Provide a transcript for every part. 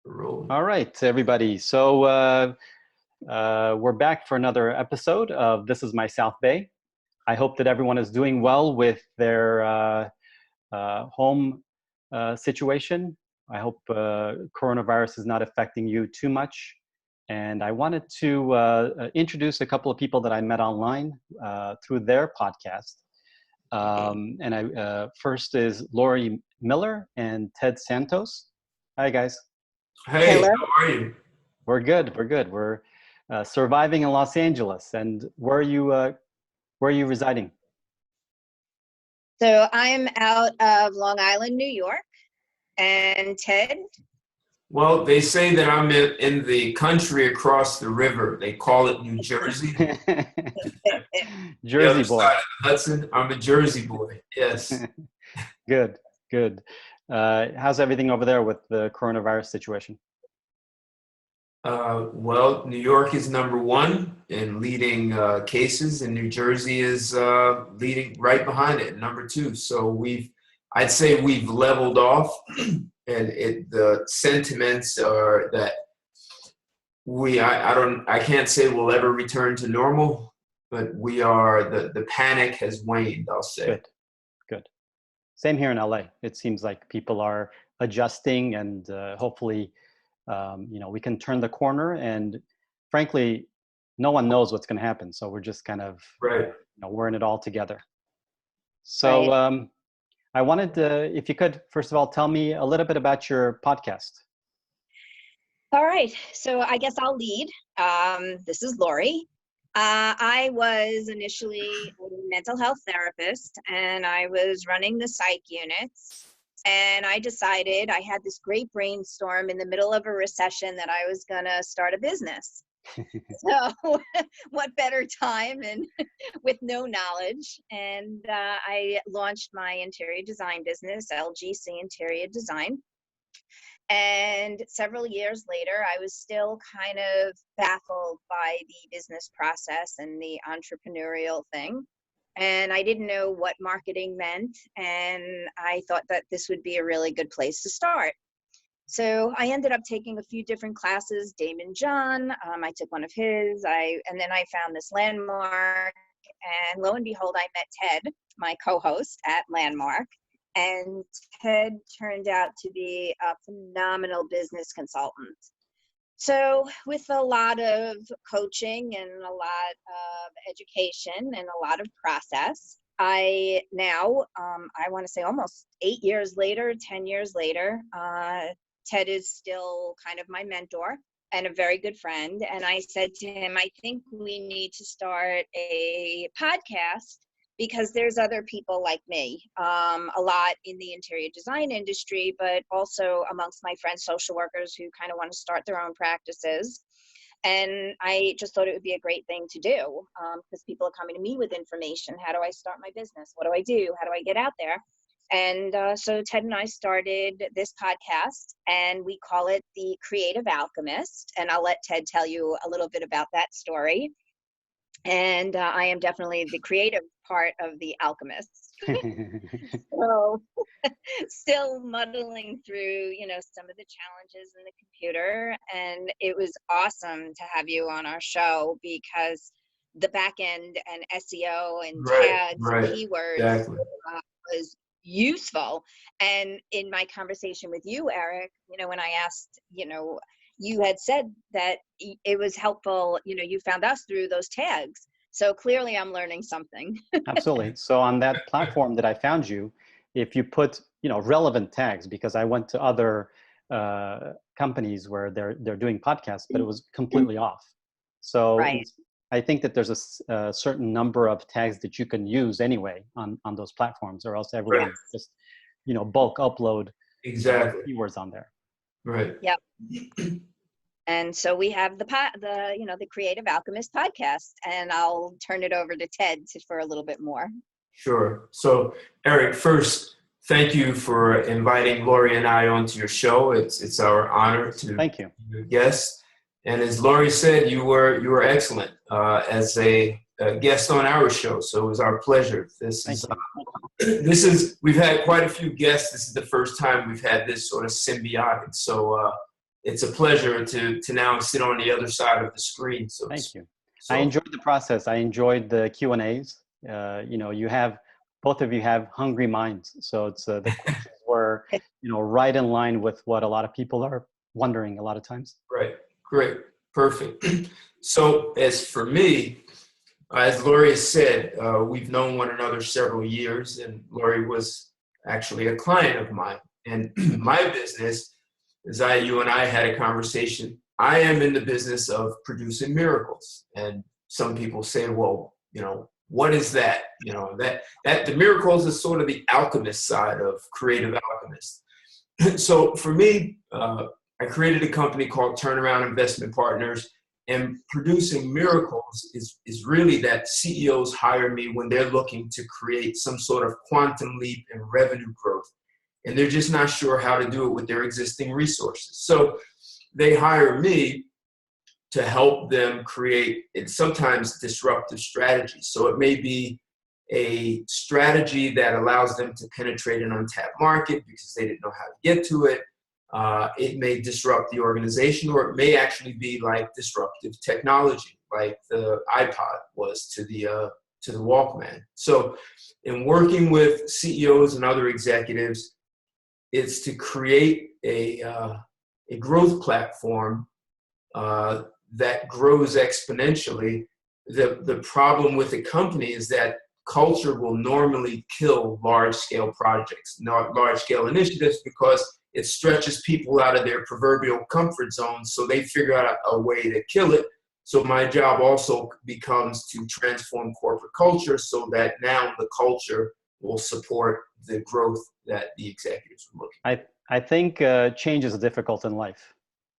Rolling. All right, everybody. So we're back for another episode of This is My South Bay. I hope that everyone is doing well with their home situation. I hope coronavirus is not affecting you too much. And I wanted to introduce a couple of people that I met online through their podcast. First is Lori Miller and Ted Santos. Hi, guys. Hey, Hello. how are you? We're good. We're good. We're surviving in Los Angeles. And where are you residing? So I'm out of Long Island, New York. And Ted? Well, they say that I'm in the country across the river. They call it New Jersey. Jersey the other boy. side of the Hudson. I'm a Jersey boy. Yes. Good. Good. How's everything over there with the coronavirus situation? Well, New York is number one in leading cases, and New Jersey is leading right behind it, number two. So I'd say we've leveled off, and the sentiments are that I can't say we'll ever return to normal, but the panic has waned, I'll say. Good. Good. Same here in LA. It seems like people are adjusting, and hopefully we can turn the corner, and frankly, no one knows what's going to happen. So we're just kind of, right. We're in it all together. So right. I wanted to, if you could, first of all, tell me a little bit about your podcast. All right. So I guess I'll lead. This is Lori. I was initially a mental health therapist, and I was running the psych units. And I decided, I had this great brainstorm in the middle of a recession, that I was going to start a business. So what better time and with no knowledge. And I launched my interior design business, LGC Interior Design. And several years later, I was still kind of baffled by the business process and the entrepreneurial thing. And I didn't know what marketing meant. And I thought that this would be a really good place to start. So I ended up taking a few different classes, Damon John, I took one of his, and then I found this Landmark, and lo and behold, I met Ted, my co-host at Landmark, and Ted turned out to be a phenomenal business consultant. So with a lot of coaching and a lot of education and a lot of process, I now, I want to say almost 8 years later, 10 years later, Ted is still kind of my mentor and a very good friend. And I said to him, I think we need to start a podcast because there's other people like me, a lot in the interior design industry, but also amongst my friends, social workers who kind of want to start their own practices. And I just thought it would be a great thing to do because people are coming to me with information. How do I start my business? What do I do? How do I get out there? And so Ted and I started this podcast, and we call it the Creative Alchemist. And I'll let Ted tell you a little bit about that story. And I am definitely the creative part of the alchemist. So still muddling through, some of the challenges in the computer. And it was awesome to have you on our show because the back end and SEO and tags and keywords exactly. Was useful. And in my conversation with you, Eric, when I asked, you had said that it was helpful, you found us through those tags. So clearly I'm learning something. Absolutely. So on that platform that I found you, if you put, relevant tags, because I went to other companies where they're doing podcasts, but it was completely off. So right. I think that there's a certain number of tags that you can use anyway on those platforms, or else everyone just, bulk upload keywords on there. Right. Yep. And so we have the Creative Alchemist podcast, and I'll turn it over to Ted for a little bit more. Sure. So Eric, first, thank you for inviting Lori and I onto your show. It's our honor to thank you. be your guest. And as Lori said, you were excellent as a guest on our show. So it was our pleasure. We've had quite a few guests. This is the first time we've had this sort of symbiotic. So it's a pleasure to now sit on the other side of the screen. So Thank you. So, I enjoyed the process. I enjoyed the Q&As. Both of you have hungry minds. So it's the questions were, right in line with what a lot of people are wondering a lot of times. Right. Great. Perfect. So as for me, as Lori has said, we've known one another several years, and Lori was actually a client of mine. And my business, you and I had a conversation, I am in the business of producing miracles. And some people say, well, what is that? That the miracles is sort of the alchemist side of Creative Alchemist. So for me, I created a company called Turnaround Investment Partners, and producing miracles is really that CEOs hire me when they're looking to create some sort of quantum leap in revenue growth, and they're just not sure how to do it with their existing resources. So they hire me to help them create sometimes disruptive strategies. So it may be a strategy that allows them to penetrate an untapped market because they didn't know how to get to it. It may disrupt the organization, or it may actually be like disruptive technology, like the iPod was to the Walkman. So in working with CEOs and other executives, it's to create a growth platform that grows exponentially. The problem with a company is that culture will normally kill large-scale projects, not large-scale initiatives, because it stretches people out of their proverbial comfort zone, so they figure out a way to kill it. So my job also becomes to transform corporate culture so that now the culture will support the growth that the executives are looking. I think change is difficult in life.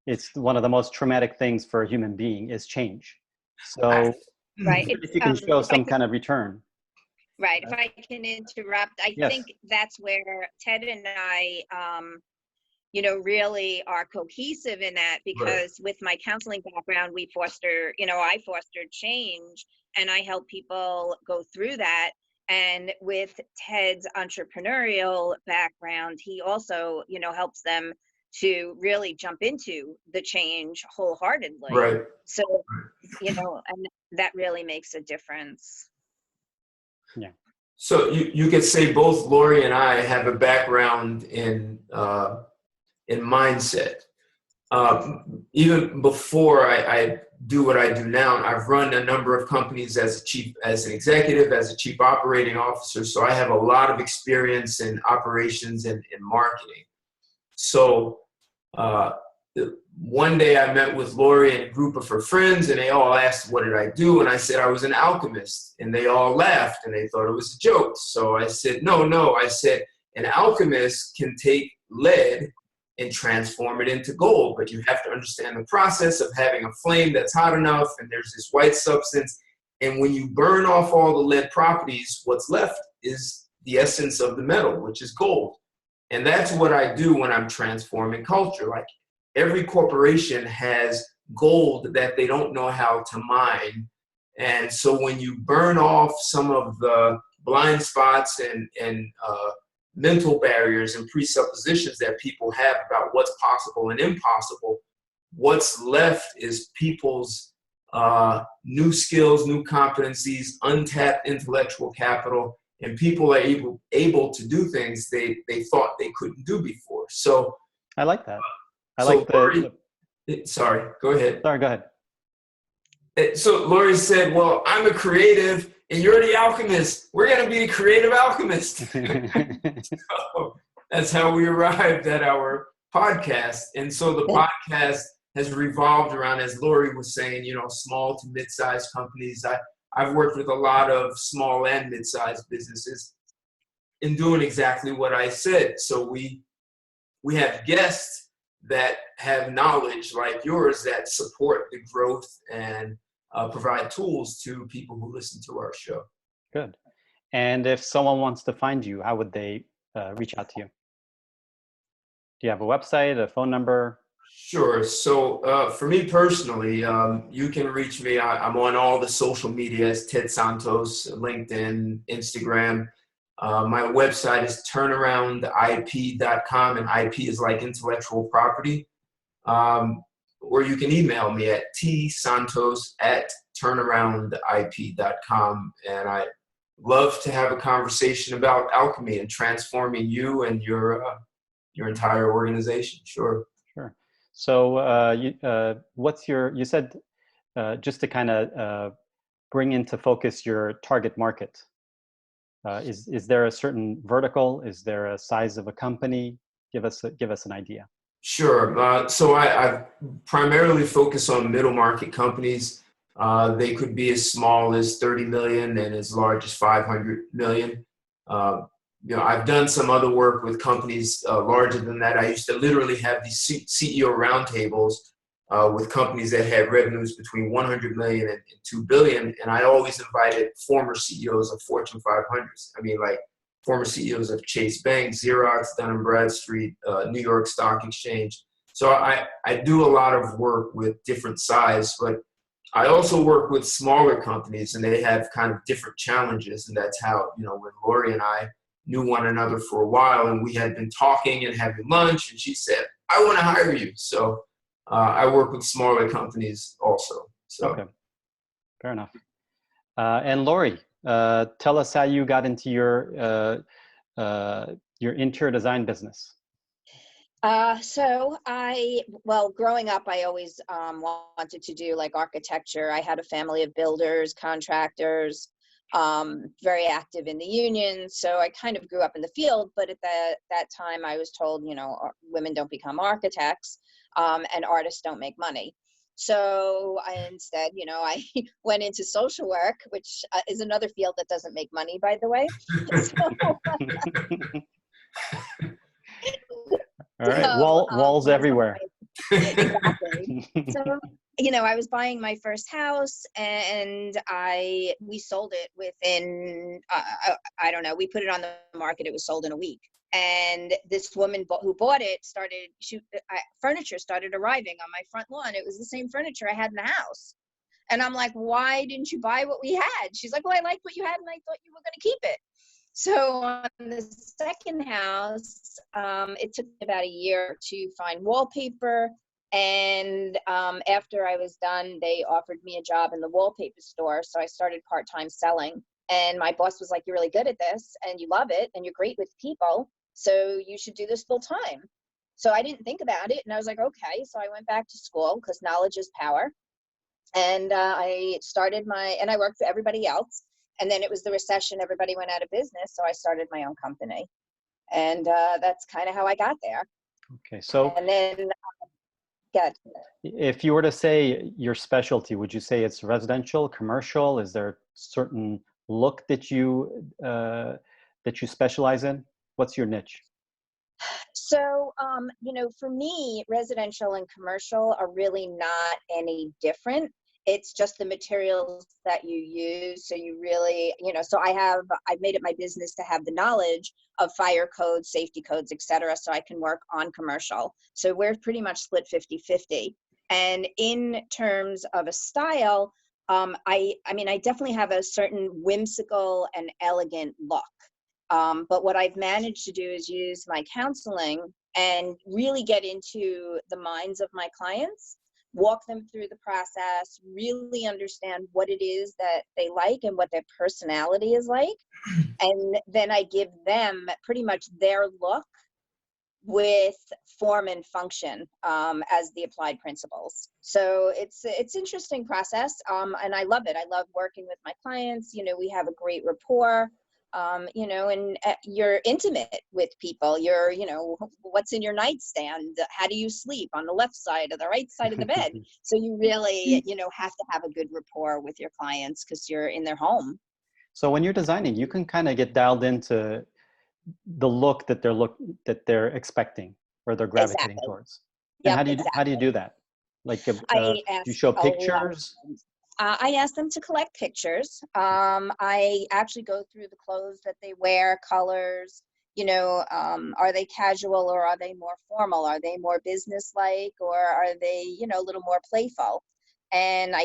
It's one of the most traumatic things for a human being is change. So Right. if you can show some kind of return. Right. If I can interrupt, I think that's where Ted and I, really are cohesive in that, because with my counseling background, I fostered change, and I help people go through that. And with Ted's entrepreneurial background, he also, helps them to really jump into the change wholeheartedly. Right. So, and that really makes a difference. Yeah. So you could say both Lori and I have a background in mindset. Even before I do what I do now, I've run a number of companies as an executive, as a chief operating officer. So I have a lot of experience in operations and in marketing. So one day I met with Lori and a group of her friends, and they all asked, what did I do? And I said, I was an alchemist. And they all laughed, and they thought it was a joke. So I said, no. I said, an alchemist can take lead and transform it into gold, but you have to understand the process of having a flame that's hot enough, and there's this white substance. And when you burn off all the lead properties, what's left is the essence of the metal, which is gold. And that's what I do when I'm transforming culture. Like, every corporation has gold that they don't know how to mine. And so when you burn off some of the blind spots and mental barriers and presuppositions that people have about what's possible and impossible, what's left is people's new skills, new competencies, untapped intellectual capital, and people are able to do things they thought they couldn't do before. So I like that. Sorry, go ahead. Sorry, go ahead. So Lori said, well, I'm a creative and you're the alchemist. We're going to be the Creative Alchemist. So that's how we arrived at our podcast. And so the podcast has revolved around, as Lori was saying, small to mid-sized companies. I've worked with a lot of small and mid-sized businesses in doing exactly what I said. So we have guests that have knowledge like yours that support the growth and provide tools to people who listen to our show. Good. And if someone wants to find you, how would they reach out to you? Do you have a website, a phone number? Sure. So for me personally, you can reach me. I'm on all the social medias, Ted Santos, LinkedIn, Instagram. My website is turnaroundip.com, and IP is like intellectual property. or you can email me at tsantos@turnaroundip.com. And I love to have a conversation about alchemy and transforming you and your entire organization. Sure. Sure. So you said, just to kind of bring into focus your target market, is there a certain vertical? Is there a size of a company? Give us an idea. Sure. So I primarily focus on middle market companies. They could be as small as 30 million and as large as 500 million. I've done some other work with companies larger than that. I used to literally have these CEO roundtables with companies that had revenues between 100 million and 2 billion. And I always invited former CEOs of Fortune 500s. I mean, like former CEOs of Chase Bank, Xerox, Dun& Bradstreet, New York Stock Exchange. So I do a lot of work with different size, but I also work with smaller companies, and they have kind of different challenges. And that's how, when Lori and I knew one another for a while, and we had been talking and having lunch, and she said, I want to hire you. So I work with smaller companies also. So. Okay, fair enough. And Lori, tell us how you got into your interior design business. Growing up, I always wanted to do like architecture. I had a family of builders, contractors, very active in the union. So I kind of grew up in the field, but at that time I was told, women don't become architects, and artists don't make money. So instead, I went into social work, which is another field that doesn't make money, by the way. All right, walls everywhere. Exactly. So, I was buying my first house, and we sold it within, I don't know, we put it on the market, it was sold in a week. And this woman who bought it furniture started arriving on my front lawn. It was the same furniture I had in the house. And I'm like, why didn't you buy what we had? She's like, well, I liked what you had and I thought you were going to keep it. So on the second house, it took me about a year to find wallpaper. And after I was done, they offered me a job in the wallpaper store. So I started part-time selling. And my boss was like, you're really good at this and you love it and you're great with people. So you should do this full time. So I didn't think about it. And I was like, okay. So I went back to school because knowledge is power. And I worked for everybody else. And then it was the recession. Everybody went out of business. So I started my own company. And that's kind of how I got there. Okay. So, and then, if you were to say your specialty, would you say it's residential, commercial? Is there a certain look that you specialize in? What's your niche? So, for me, residential and commercial are really not any different. It's just the materials that you use. So you really, I've made it my business to have the knowledge of fire codes, safety codes, et cetera, so I can work on commercial. So we're pretty much split 50-50. And in terms of a style, I definitely have a certain whimsical and elegant look. But what I've managed to do is use my counseling and really get into the minds of my clients, walk them through the process, really understand what it is that they like and what their personality is like. And then I give them pretty much their look with form and function as the applied principles. So it's interesting process, and I love it. I love working with my clients. We have a great rapport. And you're intimate with people. You're, what's in your nightstand? How do you sleep, on the left side or the right side of the bed? So you really, have to have a good rapport with your clients because you're in their home. So when you're designing, you can kind of get dialed into the look that they're expecting or they're gravitating towards. And how do you do that? Like, you show pictures? I ask them to collect pictures. I actually go through the clothes that they wear, colors, are they casual or are they more formal? Are they more business-like or are they, a little more playful? And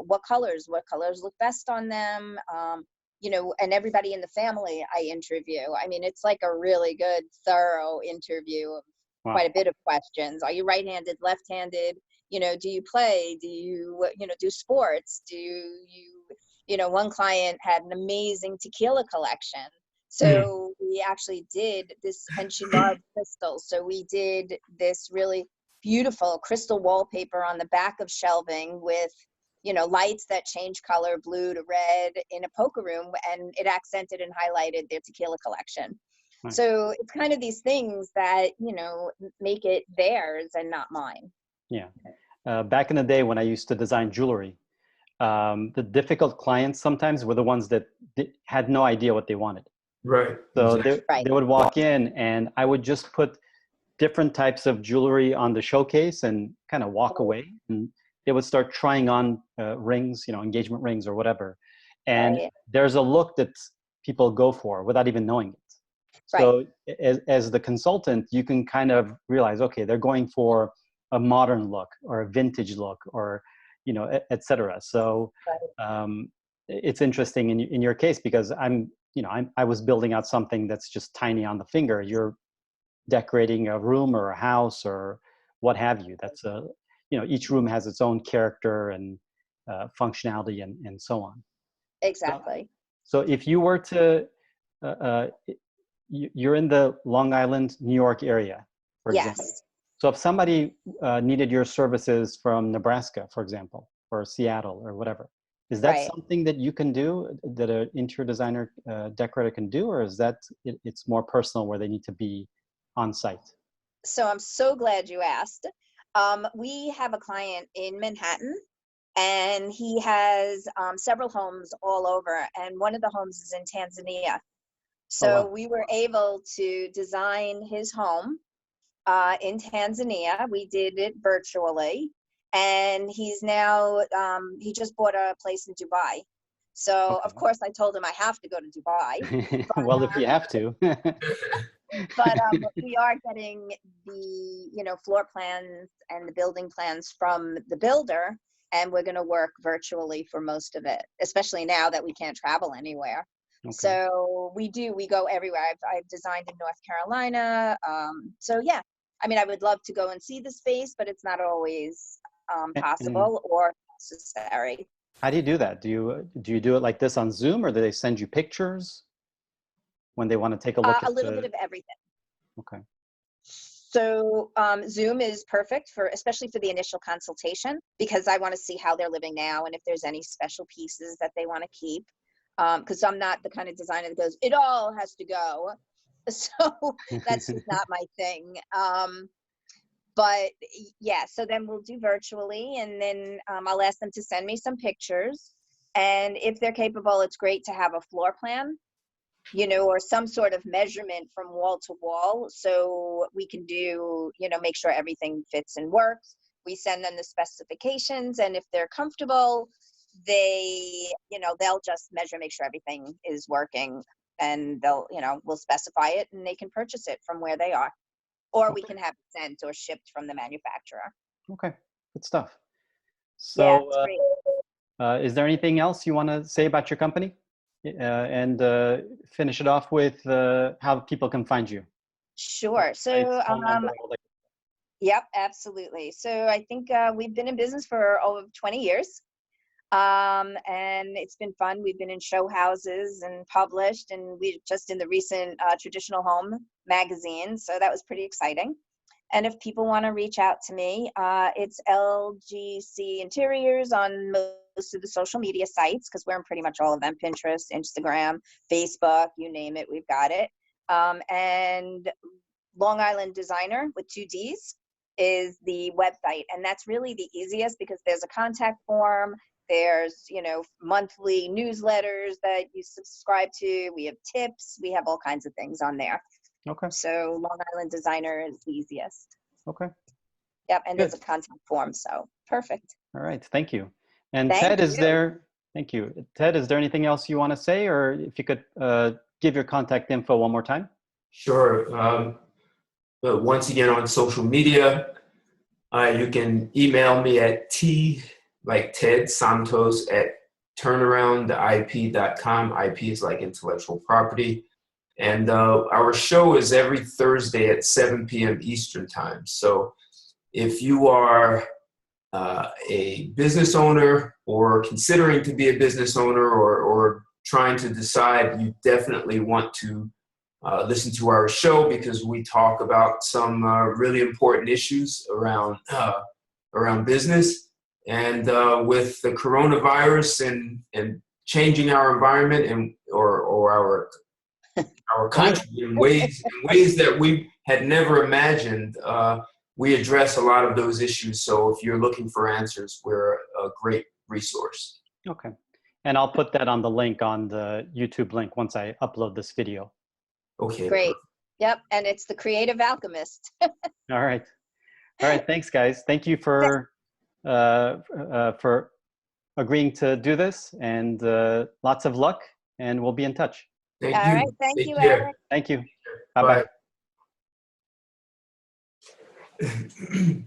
what colors look best on them? And everybody in the family I interview. I mean, it's like a really good, thorough interview of Wow. quite a bit of questions. Are you right-handed, left-handed? You know, do you play? Do you, you know, do sports? Do you, you know, one client had an amazing tequila collection. So we actually did this, and she loved crystals. So we did this really beautiful crystal wallpaper on the back of shelving with, you know, lights that change color, blue to red, in a poker room, and it accented and highlighted their tequila collection. Nice. So it's kind of these things that, you know, make it theirs and not mine. Yeah. Back in the day when I used to design jewelry, the difficult clients sometimes were the ones that had no idea what they wanted. Right. So Exactly. they would walk in and I would just put different types of jewelry on the showcase and kind of walk away. And they would start trying on rings, you know, engagement rings or whatever. And Right. there's a look that people go for without even knowing it. Right. So as the consultant, you can kind of realize, okay, they're going for a modern look or a vintage look or, you know, et cetera. So it's interesting in your case because I was building out something that's just tiny on the finger. You're decorating a room or a house or what have you. That's you know, each room has its own character and functionality and so on. Exactly. So if you were to, you're in the Long Island, New York area, for example. Yes. So if somebody needed your services from Nebraska, for example, or Seattle or whatever, is that Right. something that you can do, that an interior designer, decorator can do, or is that it's more personal where they need to be on site? So I'm so glad you asked. We have a client in Manhattan, and he has several homes all over, and one of the homes is in Tanzania. So Oh, wow. we were able to design his home in Tanzania. We did it virtually, and he's now, he just bought a place in Dubai. So of Okay. course I told him I have to go to Dubai, Well, if you have to. but we are getting the, you know, floor plans and the building plans from the builder, and we're going to work virtually for most of it, especially now that we can't travel anywhere. Okay. So we go everywhere. I've designed in North Carolina. So yeah, I mean, I would love to go and see the space, but it's not always And possible or necessary. how do you do that? Do you do it like this on Zoom, or do they send you pictures when they want to take a look A at little the? bit of everything. Okay. So Zoom is perfect for, especially for the initial consultation, because I want to see how they're living now and if there's any special pieces that they want to keep. Because I'm not the kind of designer that goes, it all has to go. So that's just not my thing. But yeah, so then we'll do virtually, and then I'll ask them to send me some pictures. And if they're capable, it's great to have a floor plan, you know, or some sort of measurement from wall to wall, so we can do, you know, make sure everything fits and works. We send them the specifications, and if they're comfortable, they, you know, they'll just measure, make sure everything is working, and they'll, you know, we'll specify it and they can purchase it from where they are, or we Okay. can have it sent or shipped from the manufacturer. Okay. Good stuff. Yeah, So, it's great. is there anything else you want to say about your company? And finish it off with how people can find you. Sure. So Websites, phone number, all that. yep, absolutely. So I think we've been in business for over 20 years. And it's been fun. We've been in show houses and published, and we just in the recent Traditional Home magazine. So that was pretty exciting. And if people want to reach out to me, it's LGC Interiors on most of the social media sites, because we're in pretty much all of them: Pinterest, Instagram, Facebook, you name it, we've got it. And Long Island Designer with 2 Ds is the website, and that's really the easiest because there's a contact form. There's, you know, monthly newsletters that you subscribe to. We have tips. We have all kinds of things on there. Okay. So Long Island Designer is the easiest. Okay. Yep, and Good. there's a contact form, so perfect. All right. Thank you. And Thank Ted, is you. there? Thank you, Ted. Is there anything else you want to say, or if you could give your contact info one more time? Sure. But once again, on social media, you can email me at like Ted Santos at turnaroundip.com. IP is like intellectual property. And our show is every Thursday at 7 p.m. Eastern Time. So if you are a business owner or considering to be a business owner or trying to decide, you definitely want to listen to our show, because we talk about some really important issues around business. And with the coronavirus and changing our environment and or our country in ways that we had never imagined, we address a lot of those issues. So if you're looking for answers, we're a great resource. Okay. And I'll put that on the link, on the YouTube link, once I upload this video. Okay. Great. Yep. And it's the Creative Alchemist. All right. All right. Thanks, guys. Thank you for agreeing to do this, and lots of luck, and we'll be in touch. Thank All you. right. Thank Take you, care. Eric. Thank you. Bye-bye. Bye.